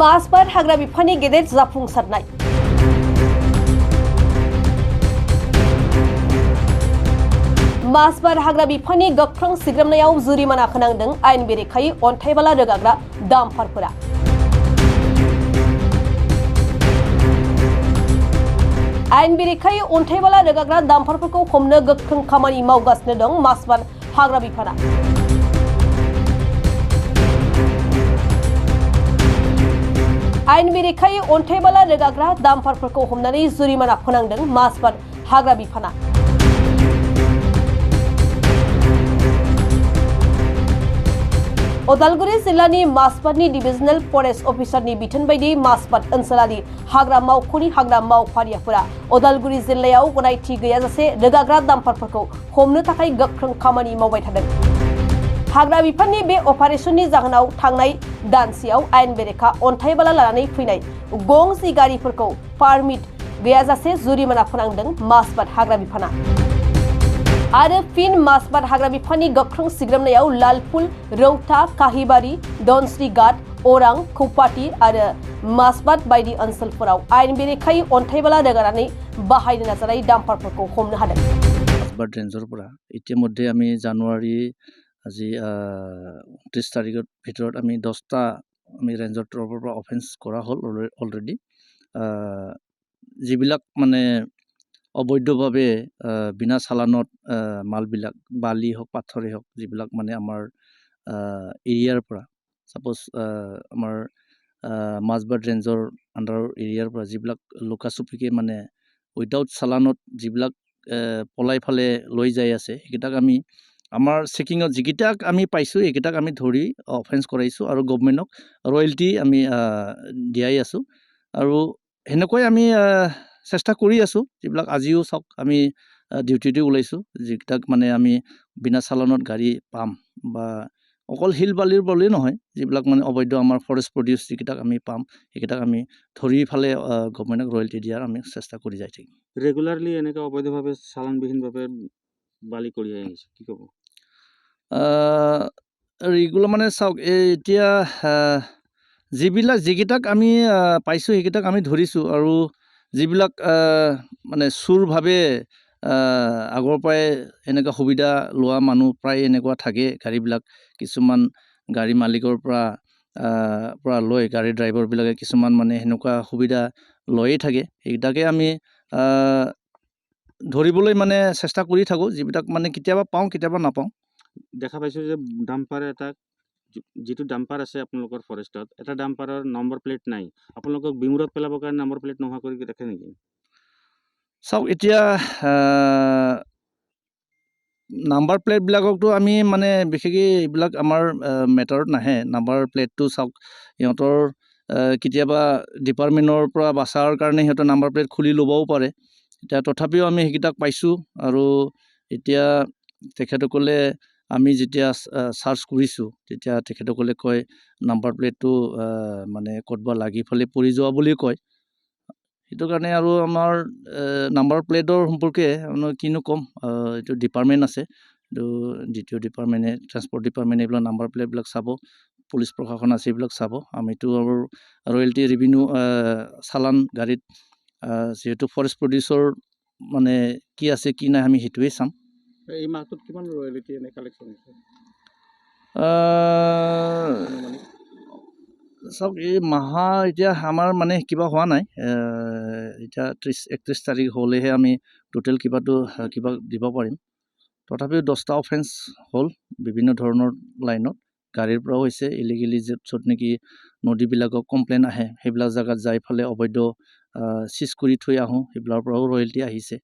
मासबार हाग्रा बिफाननि गेदेर जाफुंसारनाय। मासबार हाग्रा बिफाननि गोख्रों सिग्रोमनायाव जुरिमाना होनांदों आयेन बेरेखायै अन्थाइबाला रोगाग्रा डाम्पारफोरा। आयेन बेरेखायै अन्थाइबाला रोगाग्रा डाम्पारफोरखौ हमनो गोख्रों खामानि मावगासिनो दं मासबार हाग्रा बिफाना। आयेन बेरेखायै अन्थाइबाला रोगाग्रा डाम्पारफोरखौ हमनानै जुरिमाना फोनांदों मासबार हाग्रा बिफाना। उदालगुरि जिल्लानि मासबादनि डिभिजनेल फरेस्ट अफिसारनि बिथोन बायदियै मासबाद ओनसोलारि हाग्रा मावख'नि हाग्रा मावफारियाफोरा उदालगुरि जिल्लायाव गनायथि गैयाजासे रोगाग्रा डाम्पारफोरखौ हमनो थाखाय गोख्रों खामानि मावबाय थादों। हाग्रा बिफाननि बे अपारेशननि जाहोनाव थांनाय दानसेयाव आयेन बेरेखा अन्थाइबाला लानानै फैनाय गंसे गारिफोरखौ पारमिट गैयाजासे जुरिमाना फोनांदों मासबाद हाग्रा बिफाना। आरो फिन मासबाद हाग्रा बिफाननि गोख्रों सिग्रोमनायाव लालफुल, रौता, काहिबारि, धनस्री घाट, अरां, कौपाटी आरो मासबाद बायदि ओनसोलफोराव आयेन बेरेखायै अन्थाइबाला रोगानानै बाहायनो नाजानाय डाम्पारफोरखौ हमनो हादों। मासबाद रेन्जरफोरा इतिमध्ये आमी जानुवारि আজি 29 তাৰিখৰ ভিতৰত আমি 10টা আমি ৰেঞ্জৰ তৰফৰ পৰা অফেন্স কৰা হ'ল অলৰেডি। যিবিলাক মানে অবৈধভাৱে বিনা চালানত মালবিলাক বালি হওক পাথৰে হওক যিবিলাক মানে আমাৰ এৰিয়াৰ পৰা সাপোজ আমাৰ মাসবাদ ৰেঞ্জৰ আণ্ডাৰৰ এৰিয়াৰ পৰা যিবিলাক লুকাচুপিকে মানে উইদাউট চালানত যিবিলাক পলাই ফালে লৈ যাই আছে সেইকেইটাক আমি আমাৰ চেকিঙত যিকেইটাক আমি পাইছোঁ এইকেইটাক আমি ধৰি অফেন্স কৰাইছোঁ আৰু গভৰ্ণমেণ্টক ৰয়েলটি আমি দিয়াই আছোঁ। আৰু সেনেকৈ আমি চেষ্টা কৰি আছোঁ। যিবিলাক আজিও চাওক আমি ডিউটিতে ওলাইছোঁ যিকেইটাক মানে আমি বিনা চালানত গাড়ী পাম বা অকল শিল বালিৰ বলেই নহয় যিবিলাক মানে অবৈধ আমাৰ ফৰেষ্ট প্ৰডিউচ যিকেইটাক আমি পাম সেইকেইটাক আমি ধৰি ফালে গভৰ্ণমেণ্টক ৰয়েলটি দিয়াৰ আমি চেষ্টা কৰি যাই থাকিম। ৰেগুলাৰলি এনেকৈ অবৈধভাৱে চালানবিহীনভাৱে বালি কৰি আহিছে কি ক'ব? ৰেগুলাৰ মানে চাওক এতিয়া যিকেইটাক আমি পাইছোঁ সেইকেইটাক আমি ধৰিছোঁ আৰু যিবিলাক মানে চুৰভাৱে আগৰ পৰাই এনেকুৱা সুবিধা লোৱা মানুহ প্ৰায় এনেকুৱা থাকে গাড়ীবিলাক কিছুমান গাড়ী মালিকৰ পৰা লৈ গাড়ী ড্ৰাইভাৰবিলাকে কিছুমান মানে সেনেকুৱা সুবিধা লৈয়ে থাকে সেইকেইটাকে আমি ধৰিবলৈ মানে চেষ্টা কৰি থাকোঁ যিবিলাক মানে কেতিয়াবা পাওঁ কেতিয়াবা নাপাওঁ। দেখা পাইছোঁ যে ডাম্পাৰ এটা যিটো ডাম্পাৰ আছে আপোনালোকৰ ফৰেষ্টত এটা ডাম্পাৰৰ নম্বৰ প্লেট নাই আপোনালোকক বিমূৰত পেলাবৰ কাৰণে নম্বৰ প্লেট নোহোৱা কৰি ৰাখে নেকি? চাওক এতিয়া নাম্বাৰ প্লেটবিলাককতো আমি মানে বিশেষকৈ এইবিলাক আমাৰ মেটাৰত নাহে। নাম্বাৰ প্লেটটো চাওক সিহঁতৰ কেতিয়াবা ডিপাৰ্টমেণ্টৰ পৰা বাচাৰ কাৰণে সিহঁতৰ নাম্বাৰ প্লেট খুলি ল'বও পাৰে। এতিয়া তথাপিও আমি সেইকেইটাক পাইছোঁ আৰু এতিয়া তেখেতসকলে আমি যেতিয়া চাৰ্চ কৰিছোঁ তেতিয়া তেখেতসকলে কয় নাম্বাৰ প্লেটটো মানে ক'তবা লাগি ফালে পৰি যোৱা বুলি কয়। সেইটো কাৰণে আৰু আমাৰ নাম্বাৰ প্লেটৰ সম্পৰ্কে কিনো ক'ম, এইটো ডিপাৰ্টমেণ্ট আছে, এইটো দ্বিতীয় ডিপাৰ্টমেণ্টে ট্ৰান্সপৰ্ট ডিপাৰ্টমেণ্টে এইবিলাক নাম্বাৰ প্লেটবিলাক চাব, পুলিচ প্ৰশাসন আছে এইবিলাক চাব। আমিতো আৰু ৰয়েলটি ৰেভিনিউ চালান গাড়ীত যিহেতু ফৰেষ্ট প্ৰডিউচৰ মানে কি আছে কি নাই আমি সেইটোৱে চাম। এই মাহটোত কিমান ৰয়েলটি এনে কালেকশ্যন হৈছে? চাওক এই মাহা এতিয়া আমাৰ মানে কিবা হোৱা নাই, এতিয়া 31 তাৰিখ হ'লেহে আমি টোটেল কিবা দিব পাৰিম। তথাপিও 10টা অফেন্স হ'ল বিভিন্ন ধৰণৰ লাইনত। গাড়ীৰ পৰাও হৈছে ইলিগেলি য'ত নেকি নদীবিলাকক কমপ্লেইন আহে সেইবিলাক জেগাত যাই ফালে অবৈধ চিজ কৰি থৈ আহোঁ সেইবিলাকৰ পৰাও ৰয়েলটি আহিছে।